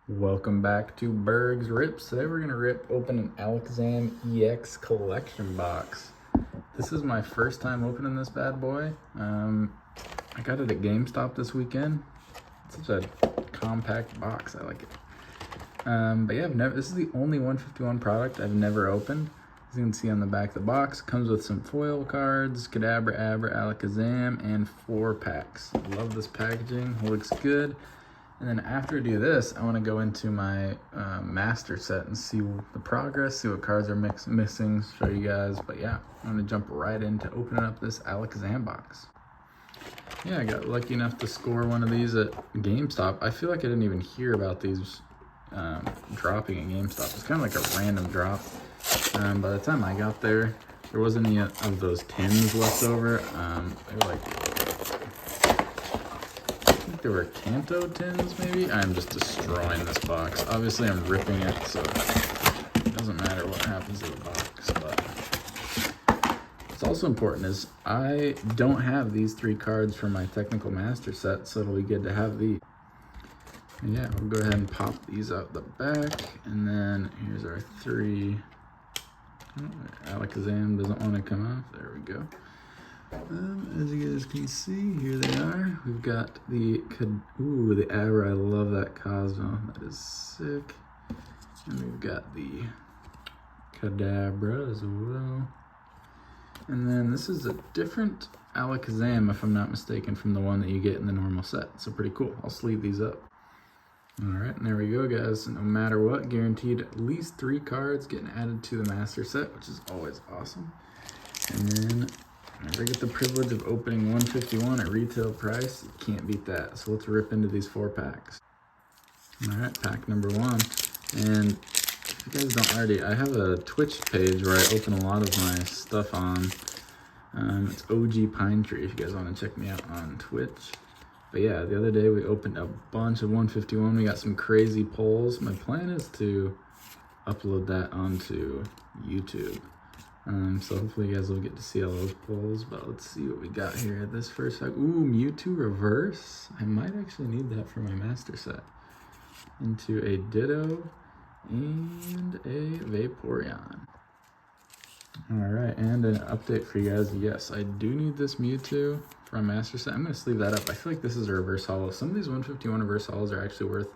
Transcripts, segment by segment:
Welcome back to Berg's Rips. Today we're gonna rip open an Alakazam EX collection box. This is my first time opening this bad boy. I got it at GameStop this weekend. It's such a compact box, I like it. But yeah, this is the only 151 product I've never opened. As you can see on the back of the box, it comes with some foil cards, Kadabra, Abra, Alakazam, and 4 packs. Love this packaging, looks good. And then after I do this, I want to go into my master set and see the progress, see what cards are missing, show you guys. But yeah, I'm going to jump right into opening up this Alakazam box. Yeah, I got lucky enough to score one of these at GameStop. I feel like I didn't even hear about these dropping at GameStop. It's kind of like a random drop. By the time I got there wasn't any of those tins left over. They were like, there were Kanto tins, maybe? I'm just destroying this box. Obviously, I'm ripping it, so it doesn't matter what happens to the box. But what's also important is I don't have these 3 cards for my technical master set, so it'll be good to have these. And yeah, we'll go ahead and pop these out the back, and then here's our 3. Oh, Alakazam doesn't want to come off. There we go. As you guys can see, here they are. We've got the Abra. I love that Cosmo. That is sick. And we've got the Kadabra as well. And then this is a different Alakazam, if I'm not mistaken, from the one that you get in the normal set. So pretty cool. I'll sleeve these up. Alright, and there we go, guys. No matter what, guaranteed at least 3 cards getting added to the master set, which is always awesome. And then I ever get the privilege of opening 151 at retail price, you can't beat that. So let's rip into these 4 packs. Alright, pack number 1. And if you guys don't already, I have a Twitch page where I open a lot of my stuff on. It's OG Pine Tree if you guys want to check me out on Twitch. But yeah, the other day we opened a bunch of 151. We got some crazy polls. My plan is to upload that onto YouTube. So hopefully you guys will get to see all those polls, but let's see what we got here. This first pack, Mewtwo reverse. I might actually need that for my master set. Into a Ditto and a Vaporeon. Alright, and an update for you guys. Yes, I do need this Mewtwo for my master set. I'm going to sleeve that up. I feel like this is a reverse holo. Some of these 151 reverse holos are actually worth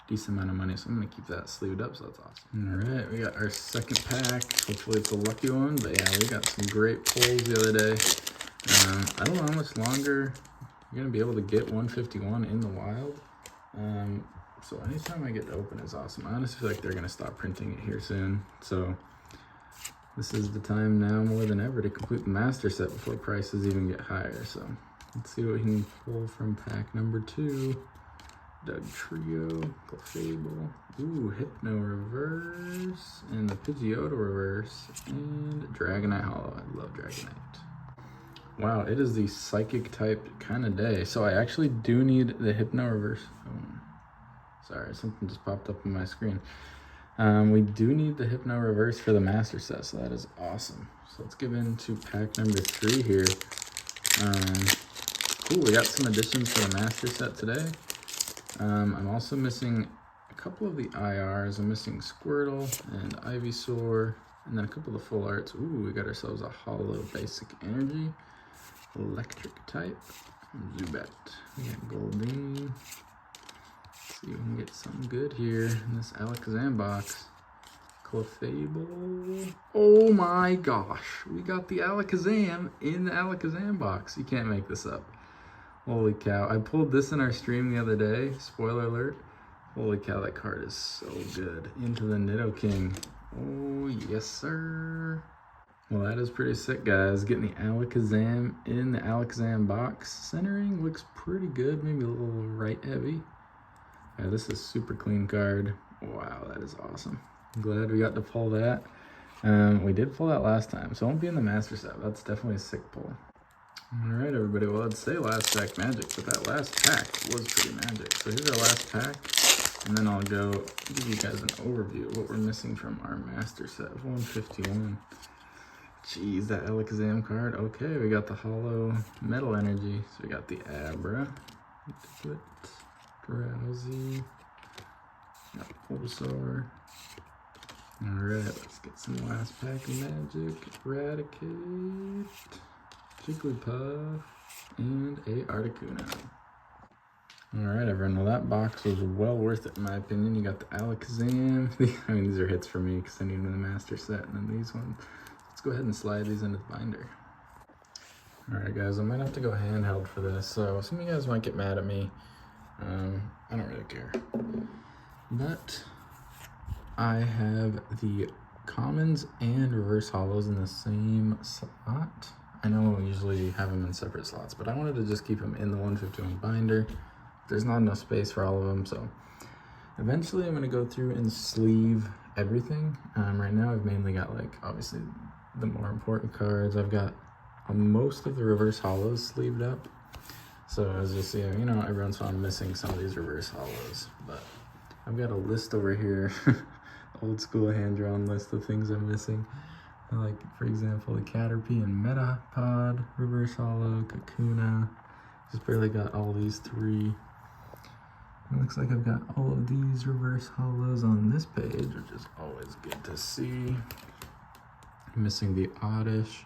decent amount of money, so I'm gonna keep that sleeved up, so that's awesome. All right, we got our second pack. Hopefully it's a lucky one, but yeah, we got some great pulls the other day. I don't know how much longer you're gonna be able to get 151 in the wild. So anytime I get to open is awesome. I honestly feel like they're gonna stop printing it here soon, so this is the time now more than ever to complete the master set before prices even get higher. So let's see what we can pull from pack number 2. Doug Trio, Clefable, Hypno reverse, and the Pidgeotto reverse, and Dragonite holo. I love Dragonite. Wow, it is the psychic type kind of day. So I actually do need the Hypno reverse. Sorry, something just popped up on my screen. We do need the Hypno reverse for the master set, so that is awesome. So let's get into pack number 3 here. Cool, we got some additions to the master set today. I'm also missing a couple of the IRs. I'm missing Squirtle and Ivysaur, and then a couple of the full arts. We got ourselves a holo basic energy, electric type, Zubat. We got Goldeen. Let's see if we can get something good here in this Alakazam box. Clefable. Oh my gosh, we got the Alakazam in the Alakazam box. You can't make this up. Holy cow, I pulled this in our stream the other day, spoiler alert. Holy cow, that card is so good. Into the Nidoking. Oh, yes sir. Well, that is pretty sick, guys. Getting the Alakazam in the Alakazam box. Centering looks pretty good, maybe a little right heavy. Yeah, this is super clean card. Wow, that is awesome. I'm glad we got to pull that. We did pull that last time, so it won't be in the master set. That's definitely a sick pull. Alright everybody, well I'd say last pack magic, but that last pack was pretty magic. So here's our last pack, and then I'll go give you guys an overview of what we're missing from our master set of 151. Jeez, that Alakazam card. Okay, we got the holo metal energy. So we got the Abra, Drowsy, got Bulbasaur. Alright, let's get some last pack of magic. Eradicate, Jigglypuff, and a Articuno. Alright everyone, well that box was well worth it in my opinion. You got the Alakazam. I mean, these are hits for me because I need the master set, and then these ones. Let's go ahead and slide these into the binder. Alright guys, I might have to go handheld for this, so some of you guys might get mad at me. I don't really care. But I have the commons and reverse hollows in the same slot. I know we usually have them in separate slots, but I wanted to just keep them in the 151 binder. There's not enough space for all of them, so eventually I'm gonna go through and sleeve everything. Right now I've mainly got, like, obviously the more important cards. I've got most of the reverse hollows sleeved up. So as you see, you know, every once in a while I'm missing some of these reverse hollows, but I've got a list over here, old school hand-drawn list of things I'm missing. Like, for example, the Caterpie and Metapod, reverse hollow, Kakuna. Just barely got all these three. It looks like I've got all of these reverse hollows on this page, which is always good to see. I'm missing the Oddish.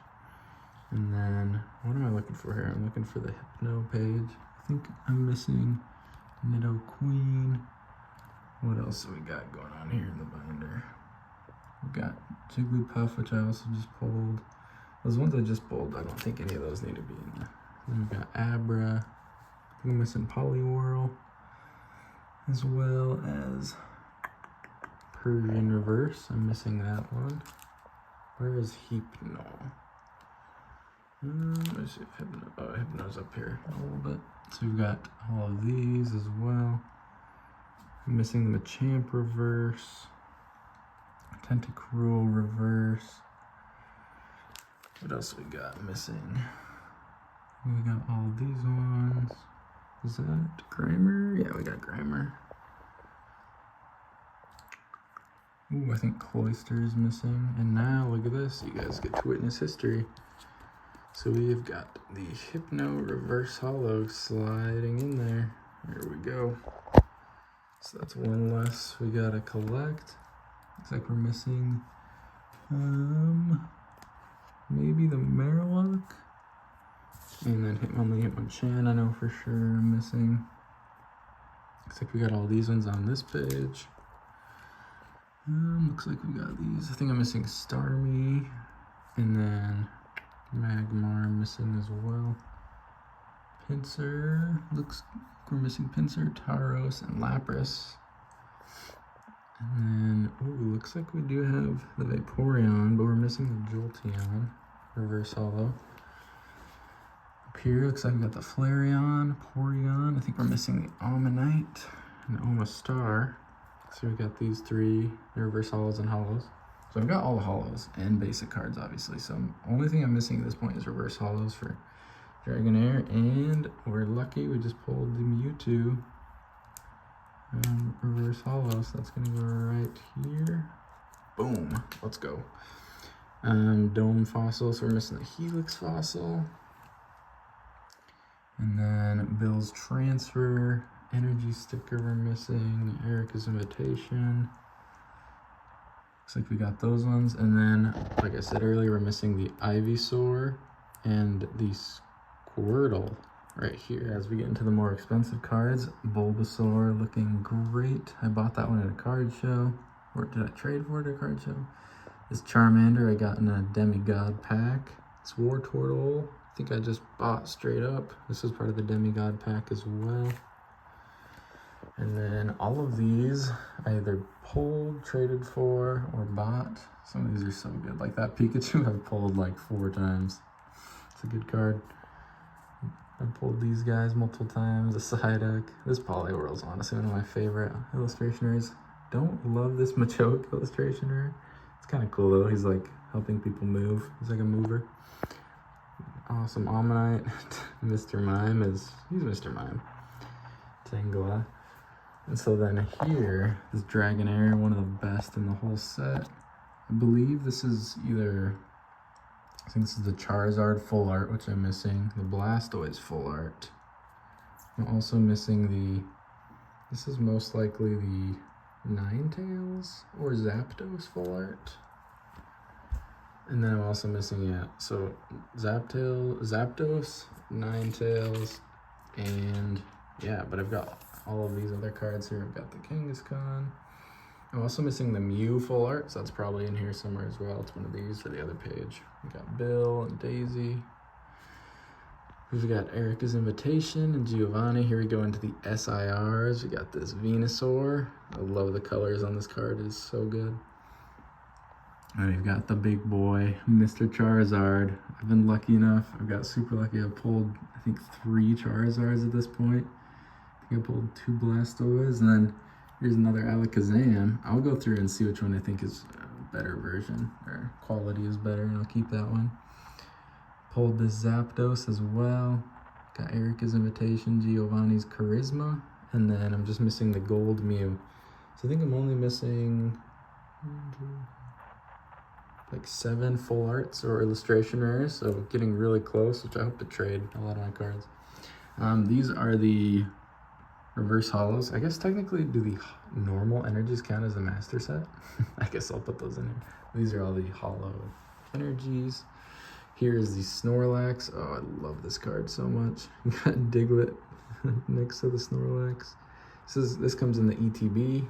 And then, what am I looking for here? I'm looking for the Hypno page. I think I'm missing Nidoqueen. What else do we got going on here in the binder? We got Jigglypuff, which I also just pulled. Those ones I just pulled, I don't think any of those need to be in there. Then we got Abra. I think I'm missing Poliwhirl, as well as Persian Reverse. I'm missing that one. Where is Hypno? Let's see if Hypno's up here a little bit. So we've got all of these as well. I'm missing the Machamp Reverse, Tentacruel Reverse. What else we got missing? We got all of these ones. Is that Grimer? Yeah, we got Grimer. Ooh, I think Cloyster is missing. And now, look at this. You guys get to witness history. So we've got the Hypno Reverse Hollow sliding in there. There we go. So that's one less we gotta collect. Looks like we're missing maybe the Marowak. And then Hitmonchan, I know for sure I'm missing. Looks like we got all these ones on this page. Looks like we got these. I think I'm missing Starmie. And then Magmar missing as well. Pinsir, looks like we're missing Pinsir, Tauros, and Lapras. And then, ooh, looks like we do have the Vaporeon, but we're missing the Jolteon, reverse hollow. Up here, looks like we got the Flareon, Porygon. I think we're missing the Omanyte and Omastar. So we got these three, the reverse hollows and hollows. So I've got all the hollows and basic cards, obviously. So the only thing I'm missing at this point is reverse hollows for Dragonair, and we're lucky we just pulled the Mewtwo reverse hollow, so that's gonna go right here. Boom, let's go. Dome fossil, so we're missing the Helix fossil. And then Bill's transfer, energy sticker we're missing, Erica's invitation. Looks like we got those ones, and then, like I said earlier, we're missing the Ivysaur and the Squirtle right here. As we get into the more expensive cards, Bulbasaur looking great. I bought that one at a card show. Or did I trade for it at a card show? This Charmander I got in a Demigod pack. It's Wartortle. I think I just bought straight up. This is part of the Demigod pack as well. And then all of these I either pulled, traded for, or bought. Some of these are so good. Like that Pikachu I've pulled like 4 times. It's a good card. I've pulled these guys multiple times. The Psyduck. This Poliwhirl's honestly one of my favorite illustrationers. Don't love this Machoke illustrationer. It's kind of cool though. He's like helping people move. He's like a mover. Awesome Omanyte. Mr. Mime he's Mr. Mime. Tangela. And so then here is Dragonair, one of the best in the whole set. I believe this is either, I think this is the Charizard full art, which I'm missing. The Blastoise full art. I'm also missing this is most likely the Ninetales or Zapdos full art. And then I'm also missing, yeah, so Zapdos, Ninetales, and yeah, but I've got all of these other cards here. I've got the Kangaskhan. I'm also missing the Mew full art, so that's probably in here somewhere as well. It's one of these for the other page. We got Bill and Daisy. We've got Erica's Invitation and Giovanni. Here we go into the SIRs. We got this Venusaur. I love the colors on this card, it's so good. And we've got the big boy, Mr. Charizard. I've been lucky enough, I've got super lucky. I've pulled, I think, 3 Charizards at this point. I think I pulled 2 Blastoise, and then here's another Alakazam. I'll go through and see which one I think is a better version, or quality is better, and I'll keep that one. Pulled this Zapdos as well. Got Erica's Invitation, Giovanni's Charisma, and then I'm just missing the gold Mew. So I think I'm only missing like 7 full arts or illustration rares, so getting really close, which I hope to trade a lot of my cards. These are the reverse hollows. I guess technically, do the normal energies count as the master set? I guess I'll put those in here. These are all the hollow energies. Here is the Snorlax. Oh, I love this card so much. Got Diglett next to the Snorlax. This comes in the ETB.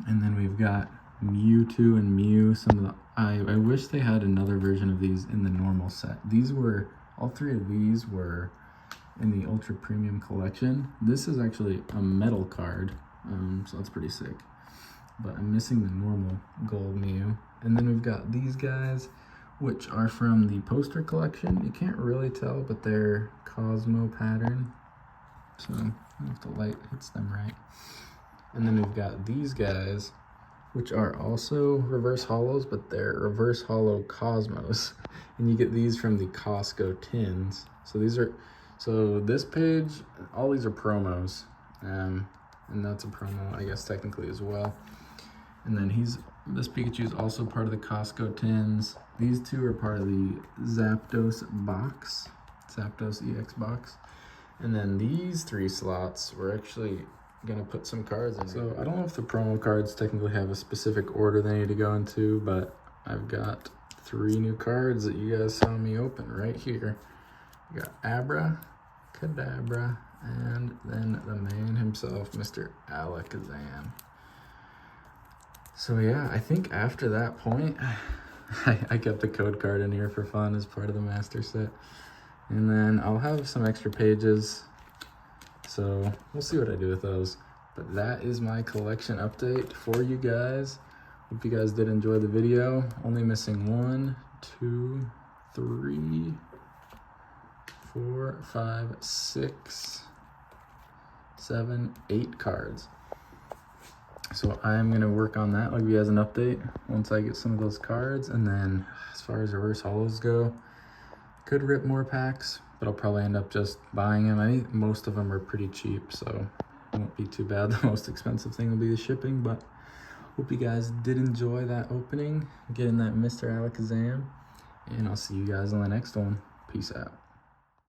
And then we've got Mewtwo and Mew. I wish they had another version of these in the normal set. All 3 of these were in the Ultra Premium collection. This is actually a metal card, so that's pretty sick. But I'm missing the normal gold Mew. And then we've got these guys, which are from the poster collection. You can't really tell, but they're Cosmo pattern. So if the light hits them right. And then we've got these guys, which are also reverse hollows, but they're reverse hollow Cosmos. And you get these from the Costco tins. So this page, all these are promos. And that's a promo, I guess, technically as well. And then this Pikachu is also part of the Costco tins. These 2 are part of the Zapdos box, Zapdos EX box. And then these 3 slots, we're actually gonna put some cards in. So I don't know if the promo cards technically have a specific order they need to go into, but I've got 3 new cards that you guys saw me open right here. We got Abra, Kadabra, and then the man himself, Mr. Alakazam. So yeah, I think after that point, I kept the code card in here for fun as part of the master set. And then I'll have some extra pages, so we'll see what I do with those. But that is my collection update for you guys. Hope you guys did enjoy the video. Only missing 1, 2, 3, 4, 5, 6, 7, 8 cards. So I'm gonna work on that. I'll give you guys an update once I get some of those cards. And then as far as reverse hollows go, could rip more packs, but I'll probably end up just buying them. I think most of them are pretty cheap, so it won't be too bad. The most expensive thing will be the shipping, but hope you guys did enjoy that opening, getting that Mr. Alakazam, and I'll see you guys on the next one. Peace out.